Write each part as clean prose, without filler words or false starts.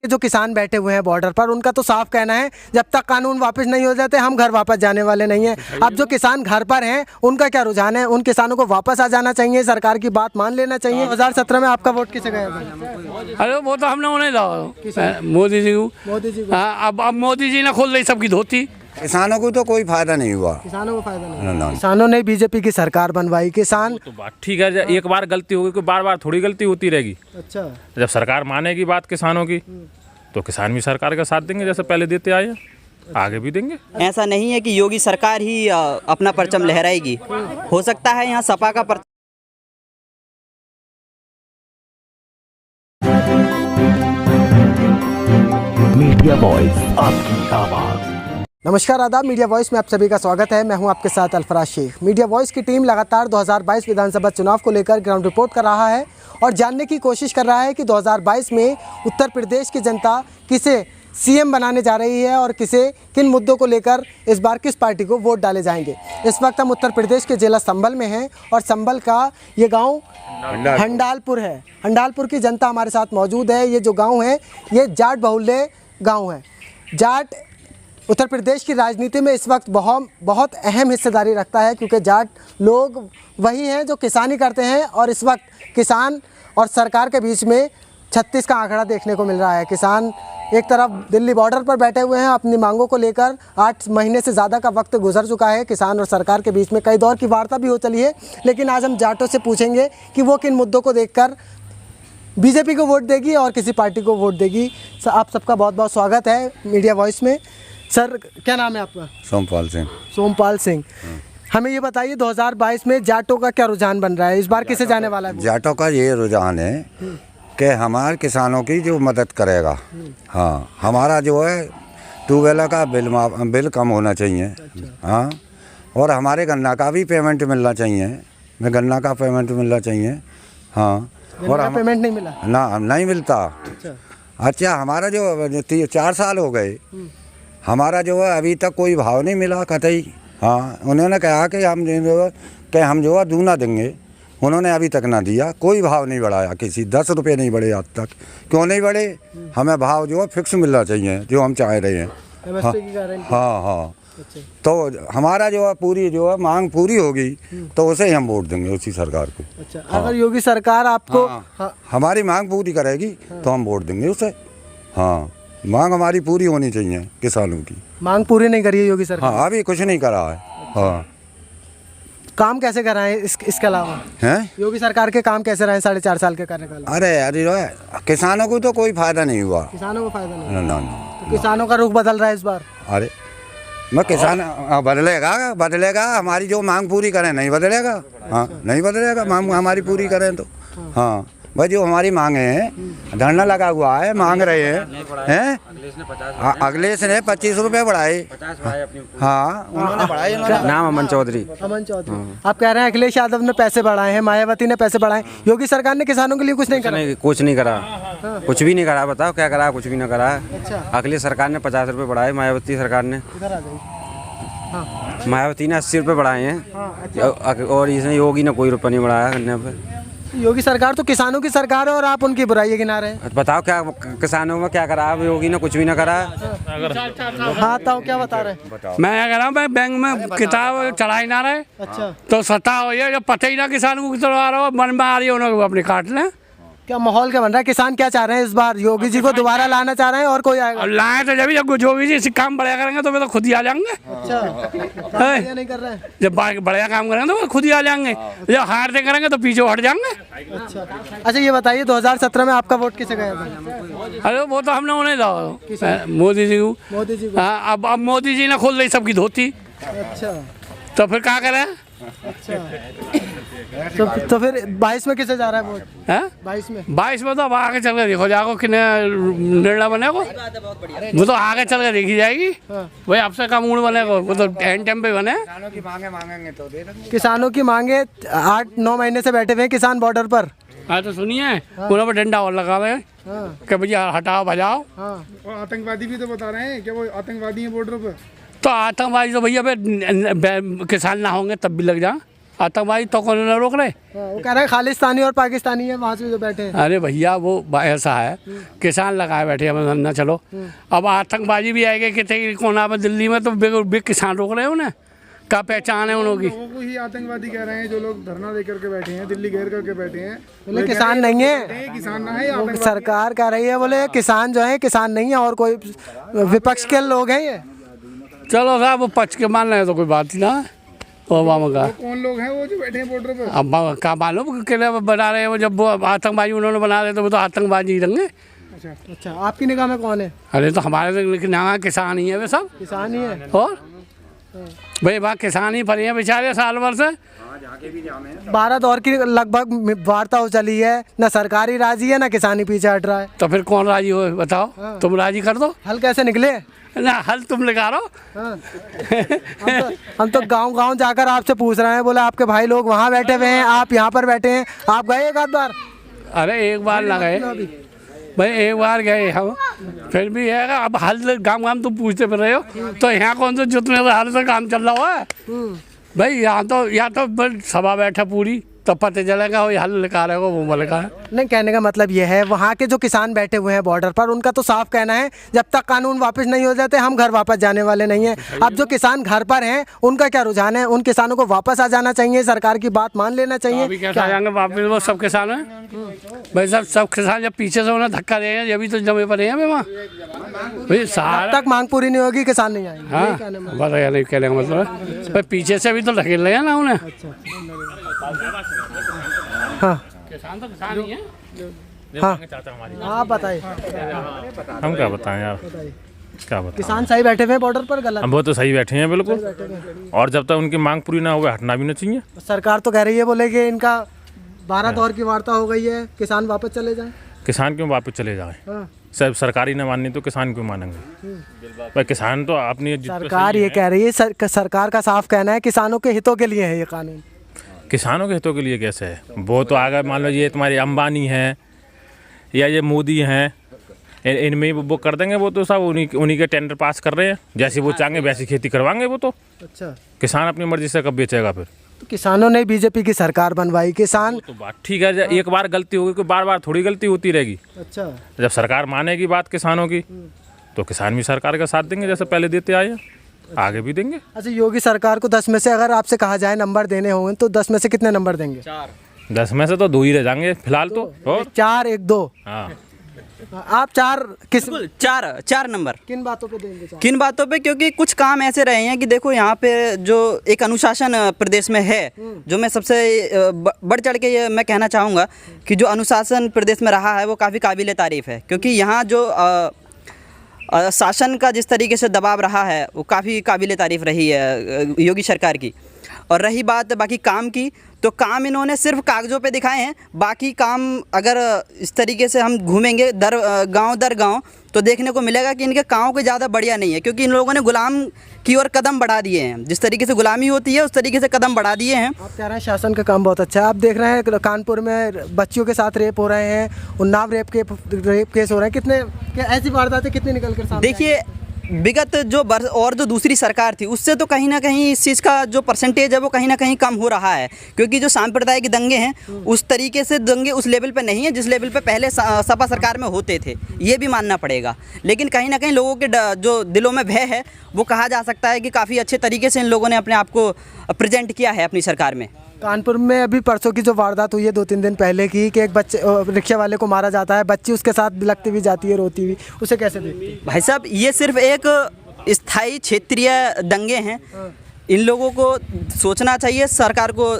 जो किसान बैठे हुए हैं बॉर्डर पर, उनका तो साफ कहना है जब तक कानून वापस नहीं हो जाते हम घर वापस जाने वाले नहीं हैं। अब जो किसान घर पर हैं उनका क्या रुझान है? उन किसानों को वापस आ जाना चाहिए, सरकार की बात मान लेना चाहिए। 2017 में आपका वोट किसे गया था? अरे वो तो हमने उन्हें दो मोदी जी को। मोदी जी को। हाँ, अब मोदी जी ने खोल दी सबकी धोती। किसानों को तो कोई फायदा नहीं हुआ। किसानों को फायदा नहीं। ना। किसानों ने बीजेपी की सरकार बनवाई, किसान तो बात ठीक है, एक बार गलती होगी कोई बार बार थोड़ी गलती होती रहेगी। अच्छा, जब सरकार मानेगी बात किसानों की तो किसान भी सरकार का साथ देंगे, जैसे पहले देते आए आगे भी देंगे। ऐसा नहीं है कि योगी सरकार ही अपना परचम लहराएगी। हो सकता है यहाँ सपा का परचम। मीडिया वॉइस, आपकी आवाज। नमस्कार, आदाब। मीडिया वॉइस में आप सभी का स्वागत है। मैं हूं आपके साथ अल्फराज शेख। मीडिया वॉइस की टीम लगातार 2022 विधानसभा चुनाव को लेकर ग्राउंड रिपोर्ट कर रहा है और जानने की कोशिश कर रहा है कि 2022 में उत्तर प्रदेश की जनता किसे सीएम बनाने जा रही है और किन मुद्दों को लेकर इस बार किस पार्टी को वोट डाले जाएंगे। इस वक्त हम उत्तर प्रदेश के जिला संभल में हैं और संभल का ये गांव हंडालपुर है। हंडालपुर की जनता हमारे साथ मौजूद है। ये जो गांव है ये जाट बहुल्य गांव है। जाट उत्तर प्रदेश की राजनीति में इस वक्त बहुत अहम हिस्सेदारी रखता है, क्योंकि जाट लोग वही हैं जो किसानी करते हैं और इस वक्त किसान और सरकार के बीच में 36 का आंकड़ा देखने को मिल रहा है। किसान एक तरफ दिल्ली बॉर्डर पर बैठे हुए हैं अपनी मांगों को लेकर। 8 महीने से ज़्यादा का वक्त गुजर चुका है। किसान और सरकार के बीच में कई दौर की वार्ता भी हो चली है, लेकिन आज हम जाटों से पूछेंगे कि वो किन मुद्दों को देखकर बीजेपी को वोट देगी और किसी पार्टी को वोट देगी। आप सबका बहुत बहुत स्वागत है मीडिया वॉइस में। सर, क्या नाम है आपका? सोमपाल सिंह। सोमपाल सिंह, हमें ये बताइए 2022 में जाटों का क्या रुझान बन रहा है? इस बार किसे जाने वाला है? जाटों का ये रुझान है कि हमारे किसानों की जो मदद करेगा। हाँ, हमारा जो है ट्यूबवेल का बिल कम होना चाहिए। हाँ, और हमारे गन्ना का भी पेमेंट मिलना चाहिए। गन्ना का पेमेंट मिलना चाहिए। हाँ, और पेमेंट नहीं मिला ना, नहीं मिलता। अच्छा, हमारा जो 4 साल हो गए, हमारा जो है अभी तक कोई भाव नहीं मिला कतई। हाँ, उन्होंने कहा कि हम जो है दूना देंगे, उन्होंने अभी तक ना दिया। कोई भाव नहीं बढ़ाया, किसी 10 रुपये नहीं बढ़े आज तक। क्यों नहीं बढ़े? हमें भाव जो है फिक्स मिलना चाहिए, जो हम चाह रहे हैं। हाँ। तो हमारा जो है पूरी जो है मांग पूरी होगी तो उसे ही हम वोट देंगे, उसी सरकार को। अच्छा, अगर योगी सरकार आपको हमारी मांग पूरी करेगी तो हम वोट देंगे उसे। हाँ, मांग हमारी पूरी होनी चाहिए किसानों की। मांग पूरी नहीं करी है योगी सरकार? हाँ, अभी कुछ नहीं करा है। हाँ, काम कैसे कराएं इसके अलावा? हैं? योगी सरकार के काम कैसे रहे 4.5 साल के कार्यकाल? अरे जो है किसानों को तो कोई फायदा नहीं हुआ। किसानों को फायदा नहीं? ना। तो किसानों का रुख बदल रहा है इस बार? अरे मैं किसान बदलेगा। हमारी जो मांग पूरी करें नहीं बदलेगा। हाँ, नहीं बदलेगा। मांग हमारी पूरी करें तो। हाँ भाई, जो हमारी मांगे हैं, धरना लगा हुआ है, मांग रहे हैं। अखिलेश ने 25 रुपये बढ़ाए। हाँ, उन्होंने बढ़ाए। नाम अमन चौधरी। अमन चौधरी। आप कह रहे हैं अखिलेश यादव ने पैसे बढ़ाए हैं, मायावती ने पैसे बढ़ाए, योगी सरकार ने किसानों के लिए कुछ नहीं करा? कुछ नहीं करा, कुछ भी नहीं करा। बताओ क्या करा? कुछ भी नहीं करा। अच्छा, अखिलेश सरकार ने 50 रुपये बढ़ाए, मायावती सरकार ने मायावती ने 80 रुपये बढ़ाए हैं। और इसने योगी ने कोई रुपया नहीं बढ़ाया करने पर। योगी सरकार तो किसानों की सरकार है और आप उनकी बुराई गिना रहे हैं। बताओ क्या किसानों में क्या करा? अब योगी ने कुछ भी ना करा। हाँ, तो क्या बता रहे हैं? मैं क्या कह रहा हूँ, मैं बैंक में किताब चढ़ाई ना रहे। अच्छा, तो सत्ता हो जब पता ही ना किसानों को चढ़वा रहा हो, मन में आ रही है उन्होंने अपने काट लें। क्या माहौल क्या बन रहा है? किसान क्या चाह रहे हैं इस बार? योगी जी को दोबारा लाना चाह रहे हैं और कोई आएगा? और लाए तो जब योगी जी इसी काम बढ़िया करेंगे तो वे तो खुद ही आ जाएंगे। अच्छा, नहीं कर रहे हैं। जब बढ़िया काम करेंगे तो वे खुद ही आ जाएंगे। जब हारते करेंगे तो पीछे हट जाएंगे। अच्छा, ये बताइए 2017 में आपका वोट किसे गया था? अरे वो तो हमने उन्हें दो मोदी जी को। मोदी जी को। हाँ, अब मोदी जी ने खोल दी सबकी धोती। अच्छा, तो फिर क्या करें? अच्छा, तो फिर 22 में किसे जा रहा है वोट? 22 में तो अब आगे चल के देखो जाओ कि निर्णय बनेगा। वो तो आगे चल के देखी जाएगी। वही आपसे का मूड बनेगा, वो तो एंड टाइम पे बने। किसानों की मांगे 8-9 महीने से बैठे हुए हैं किसान बॉर्डर पर। हाँ, तो सुनिए, उन्होंने पर डंडा और लगा रहे हैं कि भैया हटाओ भजाओ। और आतंकवादी भी तो बता रहे हैं कि वो आतंकवादी हैं बॉर्डर पर। तो आतंकवादी तो भैया किसान ना होंगे तब भी लग जाए। आतंकवादी तो कौन ना रोक रहे। वो कह रहे हैं खालिस्तानी और पाकिस्तानी है वहाँ से जो बैठे हैं। अरे भैया वो ऐसा है, किसान लगाए बैठे हैं ना, चलो अब आतंकबाजी भी आएगा कितने कोना में दिल्ली में, तो बिग किसान रोक रहे हैं उन्हें, क्या पहचान है उन लोगों की। लोगों को ही आतंकवादी कह रहे हैं जो लोग धरना दे करके बैठे हैं, दिल्ली घेर करके बैठे हैं। बोले किसान नहीं है, किसान ना है, वो सरकार कह रही है बोले किसान जो है किसान नहीं है और कोई विपक्ष के लोग हैं ये। चलो साहब वो पच के मान रहे हैं तो कोई बात ही ना है। ओबामा का कौन लोग हैं वो जो बैठे हैं बॉर्डर पर? अब क्या मालूम किले बना रहे हैं वो, जब वो आतंकबाजी उन्होंने बना रहे तो वो तो आतंकबाजी ही रहेंगे। अच्छा, आपकी निगाह में कौन है? अरे तो हमारे लेकिन यहाँ किसान ही है वे सब, किसान ही है। और भाई वहाँ किसान ही पड़े हैं बेचारे साल भर से। 12 दौर की लगभग वार्ता हो चली है, न सरकारी राजी है न किसानी पीछे हट रहा है। तो फिर कौन राजी हो बताओ, तुम राजी कर दो। हल कैसे निकले? ना हल तुम लगा रहो। हम तो गांव-गांव जाकर आपसे पूछ रहे हैं, बोले आपके भाई लोग वहाँ बैठे हुए हैं, आप यहाँ पर बैठे हैं, आप गए एक आध बार? अरे एक बार ना गए भाई, एक बार गए हम, फिर भी है अब हाल गांव तुम पूछते फिर रहे हो, तो यहाँ कौन से जितने हाल से काम चल रहा है भाई। यहाँ तो सभा बैठा पूरी, तो पता चलेगा वो हल लिखा रहे हो वो बोले का है। नहीं, कहने का मतलब ये है वहाँ के जो किसान बैठे हुए हैं बॉर्डर पर, उनका तो साफ कहना है जब तक कानून वापस नहीं हो जाते हम घर वापस जाने वाले नहीं हैं। अब जो किसान घर पर हैं उनका क्या रुझान है? उन किसानों को वापस आ जाना चाहिए, सरकार की बात मान लेना चाहिए। अभी कैसे आ जाएंगे वापस वो सब किसान हैं भाई, सब किसान जब पीछे से उन्हें धक्का देंगे जब तो जमे पड़े हैं वहाँ भाई। सारा तक मांग पूरी नहीं होगी किसान नहीं आएंगे। हाँ बस नहीं कहने का मतलब भाई, पीछे से भी तो ढकेल रहे हैं ना उन्हें। हाँ किसान तो किसान ही है। हाँ आप बताइए। हम क्या बताएं यार, क्या बताएं। किसान सही बैठे हुए हैं बॉर्डर पर, गलत? हम वो तो सही बैठे हैं बिल्कुल, और जब तक उनकी मांग पूरी ना हो हटना भी नहीं चाहिए। सरकार तो कह रही है बोले कि इनका 12 दौर की वार्ता हो गई है, किसान वापस चले जाएं। किसान क्यों वापस चले जाएं? हाँ। सब सरकारी न माननी तो किसान क्यों मानेंगे भाई? किसान तो अपनी सरकार ये कह रही है, सरकार का साफ कहना है किसानों के हितों के लिए है ये कानून। किसानों के हितों के लिए कैसे है? वो तो आगे मान लो ये तुम्हारे अंबानी हैं या ये मोदी हैं, इनमें वो कर देंगे, वो तो सब उन्हीं के टेंडर पास कर रहे हैं, जैसे वो चाहेंगे वैसी खेती करवाएंगे वो तो। अच्छा, किसान अपनी मर्जी से कब बेचेगा फिर? तो किसानों ने बीजेपी की सरकार बनवाई, किसान तो बात ठीक है, एक बार गलती होगी कोई बार बार थोड़ी गलती होती रहेगी। अच्छा, जब सरकार मानेगी बात किसानों की तो किसान भी सरकार का साथ देंगे, जैसे पहले देते आए हैं, आगे भी देंगे। अच्छा, योगी सरकार को 10 में से अगर आपसे कहा जाए नंबर देने होंगे तो 10 में से कितने नंबर देंगे? 10 में से तो 2 ही रह जाएंगे फिलहाल तो। और 4 1 2। हाँ आप 4 किस चार नंबर किन बातों पे देंगे? 4 किन बातों पे? क्योंकि कुछ काम ऐसे रहे हैं कि देखो यहाँ पे जो एक अनुशासन प्रदेश में है, जो मैं सबसे बढ़ चढ़ के ये मैं कहना चाहूँगा कि जो अनुशासन प्रदेश में रहा है वो काफ़ी काबिल तारीफ़ है। क्योंकि यहाँ जो शासन का जिस तरीके से दबाव रहा है वो काफ़ी काबिल तारीफ़ रही है योगी सरकार की। और रही बात बाकी काम की, तो काम इन्होंने सिर्फ कागज़ों पे दिखाए हैं, बाकी काम अगर इस तरीके से हम घूमेंगे दर गांव तो देखने को मिलेगा कि इनके कामों के ज़्यादा बढ़िया नहीं है। क्योंकि इन लोगों ने गुलाम की ओर कदम बढ़ा दिए हैं, जिस तरीके से गुलामी होती है उस तरीके से कदम बढ़ा दिए हैं। आप कह रहे हैं शासन का काम बहुत अच्छा है। आप देख रहे हैं कानपुर में बच्चियों के साथ रेप हो रहे हैं, उन्नाव रेप केस हो रहे हैं, कितने ऐसी वारदातें कितनी निकल कर सामने? देखिए विगत जो और जो दूसरी सरकार थी उससे तो कहीं ना कहीं इस चीज़ का जो परसेंटेज है वो कहीं ना कहीं कम हो रहा है। क्योंकि जो सांप्रदायिक दंगे हैं उस तरीके से दंगे उस लेवल पे नहीं है जिस लेवल पे पहले सपा सरकार में होते थे, ये भी मानना पड़ेगा। लेकिन कहीं ना कहीं लोगों के जो दिलों में भय है वो कहा जा सकता है कि काफ़ी अच्छे तरीके से इन लोगों ने अपने आप को प्रेजेंट किया है अपनी सरकार में। कानपुर में अभी परसों की जो वारदात हुई है 2-3 दिन पहले की, कि एक बच्चे रिक्शा वाले को मारा जाता है, बच्ची उसके साथ लगती भी जाती है, रोती भी, उसे कैसे देखते हैं? भाई साहब ये सिर्फ एक स्थायी क्षेत्रीय दंगे हैं। इन लोगों को सोचना चाहिए, सरकार को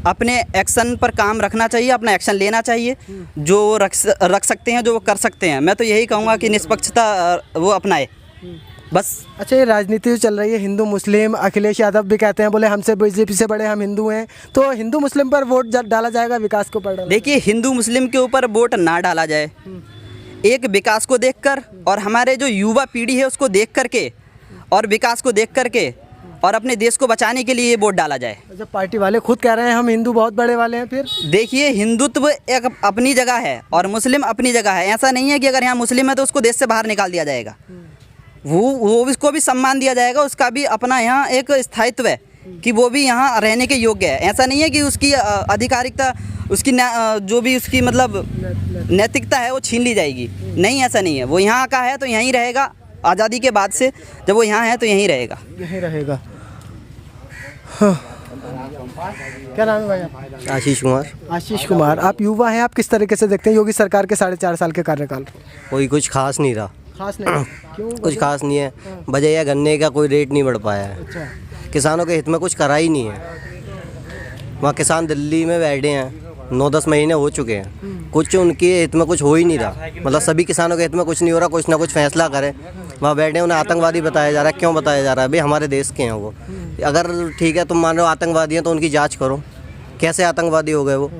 अपने एक्शन पर काम रखना चाहिए, अपना एक्शन लेना चाहिए, जो रख सकते हैं, जो वो कर सकते हैं। मैं तो यही कहूँगा कि निष्पक्षता वो अपनाए बस। अच्छा, ये राजनीति जो चल रही है हिंदू मुस्लिम, अखिलेश यादव भी कहते हैं बोले हमसे बीजेपी से बड़े हम हिंदू हैं, तो हिंदू मुस्लिम पर वोट डाला जाएगा, विकास को पर? देखिए हिंदू मुस्लिम के ऊपर वोट ना डाला जाए, एक विकास को देखकर और हमारे जो युवा पीढ़ी है उसको देख करके और विकास को देख करके और अपने देश को बचाने के लिए वोट डाला जाए। जब पार्टी वाले खुद कह रहे हैं हम हिंदू बहुत बड़े वाले हैं, फिर देखिए हिंदुत्व एक अपनी जगह है और मुस्लिम अपनी जगह है। ऐसा नहीं है कि अगर यहाँ मुस्लिम है तो उसको देश से बाहर निकाल दिया जाएगा, वो उसको भी सम्मान दिया जाएगा, उसका भी अपना यहाँ एक स्थायित्व है। कि वो भी यहाँ रहने के योग्य है। ऐसा नहीं है कि उसकी आधिकारिकता, उसकी जो भी उसकी मतलब नैतिकता है वो छीन ली जाएगी। नहीं, ऐसा नहीं है। वो यहाँ का है तो यहीं रहेगा। आज़ादी के बाद से जब वो यहाँ है तो यहीं रहेगा। यहीं रहेगा। हाँ। क्या नाम है भाई आपका? आशीष कुमार। आशीष कुमार, आप युवा हैं, आप किस तरीके से देखते हैं योगी सरकार के 4.5 साल के कार्यकाल? कोई कुछ खास नहीं रहा, खास नहीं। क्यों? कुछ खास नहीं है। वजह यह गन्ने का कोई रेट नहीं बढ़ पाया है। अच्छा। किसानों के हित में कुछ करा ही नहीं है। वहाँ किसान दिल्ली में बैठे हैं, 9-10 महीने हो चुके हैं, कुछ उनके हित में कुछ हो ही नहीं रहा। मतलब सभी किसानों के हित में कुछ नहीं हो रहा। कुछ ना कुछ फैसला करें। वहाँ बैठे उन्हें आतंकवादी बताया जा रहा है। क्यों बताया जा रहा है? भाई हमारे देश के हैं वो। अगर ठीक है तुम मान रहे हो आतंकवादी हैं तो उनकी जांच करो, कैसे आतंकवादी हो गए वो?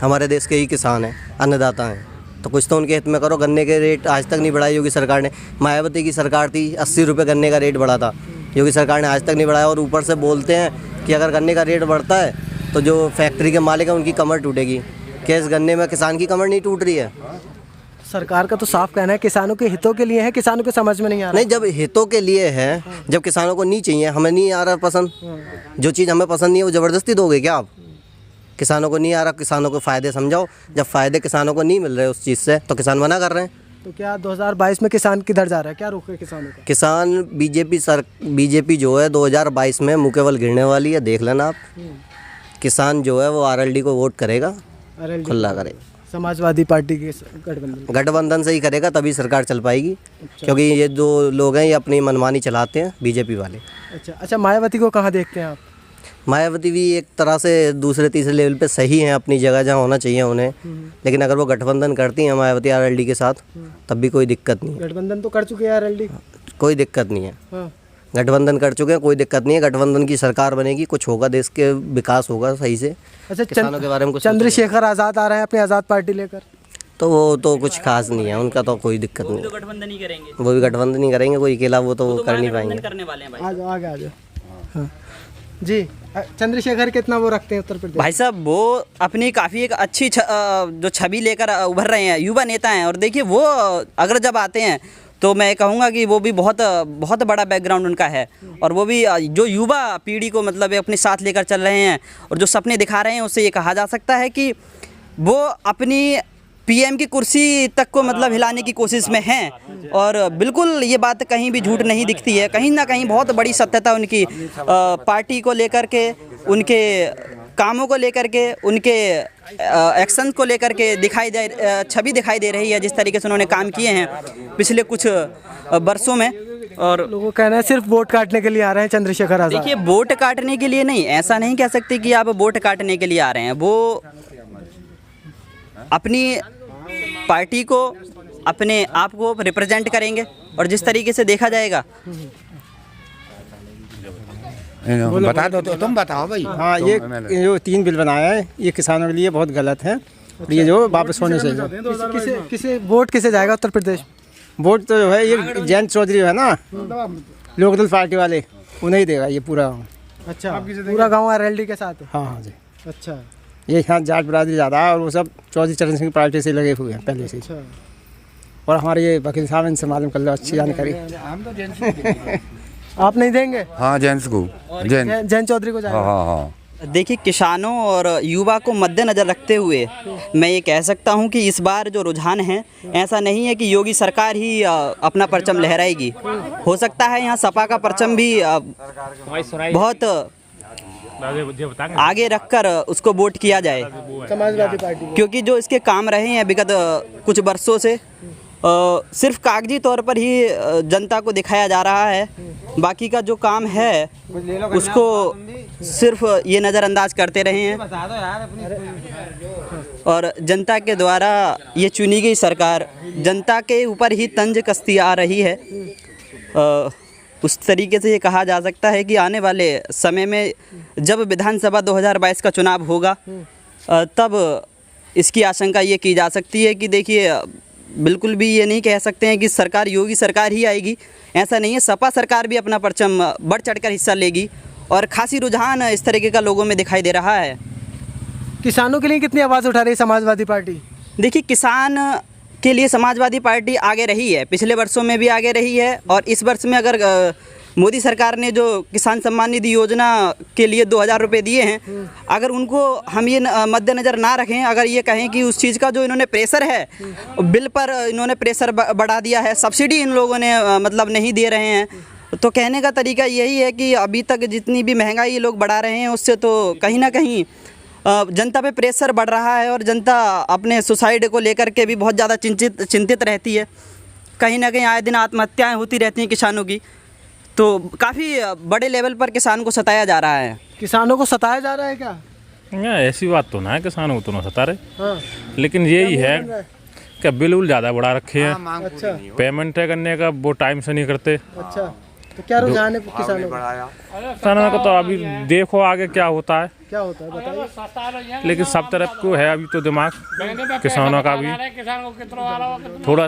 हमारे देश के ही किसान हैं, अन्नदाता हैं, तो कुछ तो उनके हित में करो। गन्ने के रेट आज तक नहीं बढ़ाए योगी सरकार ने। मायावती की सरकार थी, 80 रुपये गन्ने का रेट बढ़ा था। योगी सरकार ने आज तक नहीं बढ़ाया। और ऊपर से बोलते हैं कि अगर गन्ने का रेट बढ़ता है तो जो फैक्ट्री के मालिक हैं उनकी कमर टूटेगी। क्या इस गन्ने में किसान की कमर नहीं टूट रही है? सरकार का तो साफ कहना है किसानों के हितों के लिए है, किसानों के समझ में नहीं आ रहा। नहीं, जब हितों के लिए है, जब किसानों को नहीं चाहिए, हमें नहीं आ रहा पसंद, जो चीज़ हमें पसंद नहीं है वो ज़बरदस्ती दोगे क्या आप? किसानों को नहीं आ रहा, किसानों को फ़ायदे समझाओ। जब फ़ायदे किसानों को नहीं मिल रहे उस चीज़ से तो किसान मना कर रहे हैं। तो क्या 2022 में किसान किधर जा रहा है? क्या रुख है किसानों का? किसान बीजेपी जो है 2022 में मुँह केवल गिरने वाली है, देख लेना आप। किसान जो है वो आरएलडी को वोट करेगा, खुला करेगा। समाजवादी पार्टी के गठबंधन से ही करेगा, तभी सरकार चल पाएगी। क्योंकि ये जो लोग हैं ये अपनी मनमानी चलाते हैं, बीजेपी वाले। अच्छा, मायावती को कहाँ देखते हैं आप? मायावती भी एक तरह से दूसरे तीसरे लेवल पे सही हैं, अपनी जगह जहाँ होना चाहिए उन्हें। लेकिन अगर वो गठबंधन करती हैं मायावती आरएलडी के साथ तब भी कोई दिक्कत नहीं है। गठबंधन तो कर चुके हैं आरएलडी, कोई दिक्कत नहीं है। हाँ। गठबंधन कर चुके हैं, कोई दिक्कत नहीं है। गठबंधन की सरकार बनेगी, कुछ होगा, देश के विकास होगा सही से। अच्छा, किसानों के बारे में कुछ चंद्रशेखर आज़ाद आ रहे हैं अपनी आज़ाद पार्टी लेकर, तो वो तो कुछ खास नहीं है, उनका तो कोई दिक्कत नहीं है। गठबंधन ही करेंगे, वो भी गठबंधन नहीं करेंगे, कोई अकेला वो तो कर नहीं पाएंगे। करने वाले हैं भाई। आ जाओ, आगे आ जाओ। हाँ जी, चंद्रशेखर कितना वो रखते हैं उत्तर प्रदेश? भाई साहब वो अपनी काफ़ी एक अच्छी जो छवि लेकर उभर रहे हैं, युवा नेता हैं। और देखिए वो अगर जब आते हैं तो मैं कहूँगा कि वो भी बहुत बहुत बड़ा बैकग्राउंड उनका है। और वो भी जो युवा पीढ़ी को मतलब अपने साथ लेकर चल रहे हैं और जो सपने दिखा रहे हैं, उससे ये कहा जा सकता है कि वो अपनी पीएम की कुर्सी तक को मतलब हिलाने की कोशिश में हैं। और बिल्कुल ये बात कहीं भी झूठ नहीं दिखती है। कहीं ना कहीं बहुत बड़ी सत्यता उनकी पार्टी को लेकर के, उनके कामों को लेकर के, उनके एक्शन को लेकर के छवि दिखाई दे रही है, जिस तरीके से उन्होंने काम किए हैं पिछले कुछ वर्षों में। और लोगों का कहना है सिर्फ वोट काटने के लिए आ रहे हैं चंद्रशेखर आज़ाद। देखिए, वोट काटने के लिए नहीं, ऐसा नहीं कह सकते कि आप वोट काटने के लिए आ रहे हैं। वो अपनी पार्टी को, अपने आप को रिप्रेजेंट करेंगे। और जिस तरीके से देखा जाएगा, बता दो तो तुम बताओ भाई। हाँ, ये जो 3 बिल बनाया है ये किसानों के लिए बहुत गलत है। ये जो वापस होने चाहिए। किसे वोट किसे जाएगा उत्तर प्रदेश? वोट तो जो है ये जयंत चौधरी है ना, लोकदल पार्टी वाले, उन्हें ही देगा ये पूरा। अच्छा, पूरा गाँव आरएलडी के साथ है? हाँ हाँ जी। अच्छा, ये यहाँ जाट बरादरी ज़्यादा है और वो सब चौधरी चरण सिंह पार्टी से लगे हुए हैं पहले से। अच्छा। और हमारे ये वकील साहब इनसे मालूम कर लो, अच्छी जानकारी। आप नहीं देंगे? हाँ, जेंट्स को, जयंत चौधरी को जाएगा। हाँ हाँ। देखिए, किसानों और युवा को मद्देनज़र रखते हुए मैं ये कह सकता हूँ कि इस बार जो रुझान है, ऐसा नहीं है कि योगी सरकार ही अपना परचम लहराएगी। हो सकता है यहाँ सपा का परचम भी बहुत आगे रखकर उसको वोट किया जाए, समाजवादी पार्टी, क्योंकि जो इसके काम रहे हैं विगत कुछ वर्षों से सिर्फ कागजी तौर पर ही जनता को दिखाया जा रहा है। बाकी का जो काम है उसको सिर्फ ये नज़रअंदाज करते रहे हैं। और जनता के द्वारा ये चुनी गई सरकार जनता के ऊपर ही तंज कसती आ रही है। उस तरीके से ये कहा जा सकता है कि आने वाले समय में जब विधानसभा 2022 का चुनाव होगा तब इसकी आशंका ये की जा सकती है कि देखिए, बिल्कुल भी ये नहीं कह सकते हैं कि सरकार योगी सरकार ही आएगी। ऐसा नहीं है, सपा सरकार भी अपना परचम बढ़ चढ़कर हिस्सा लेगी। और खासी रुझान इस तरीके का लोगों में दिखाई दे रहा है। किसानों के लिए कितनी आवाज़ उठा रही है समाजवादी पार्टी? देखिए, किसान के लिए समाजवादी पार्टी आगे रही है, पिछले वर्षों में भी आगे रही है। और इस वर्ष में अगर मोदी सरकार ने जो किसान सम्मान निधि योजना के लिए 2000 रुपये दिए हैं, अगर उनको हम ये मद्देनज़र ना रखें, अगर ये कहें कि उस चीज़ का जो इन्होंने प्रेशर है, बिल पर इन्होंने प्रेशर बढ़ा दिया है, सब्सिडी इन लोगों ने मतलब नहीं दे रहे हैं, तो कहने का तरीका यही है कि अभी तक जितनी भी महंगाई ये लोग बढ़ा रहे हैं उससे तो कहीं ना कहीं जनता पे प्रेशर बढ़ रहा है और जनता अपने सुसाइड को लेकर के भी बहुत ज़्यादा चिंतित रहती है। कहीं ना कहीं आए दिन आत्महत्याएं होती रहती हैं किसानों की, तो काफ़ी बड़े लेवल पर किसान को सताया जा रहा है। किसानों को सताया जा रहा है क्या? ऐसी बात तो ना है, किसानों को तो ना सता रहे, हाँ। लेकिन यही है कि बिल उल ज़्यादा बढ़ा रखे हैं। अच्छा, पेमेंट करने का वो टाइम से नहीं करते। अच्छा, तो क्या रुझान है किसानों का? किसानों का तो अभी देखो आगे क्या होता है, क्या होता है बताइए। लेकिन सब तरफ को है अभी तो दिमाग किसानों का भी थोड़ा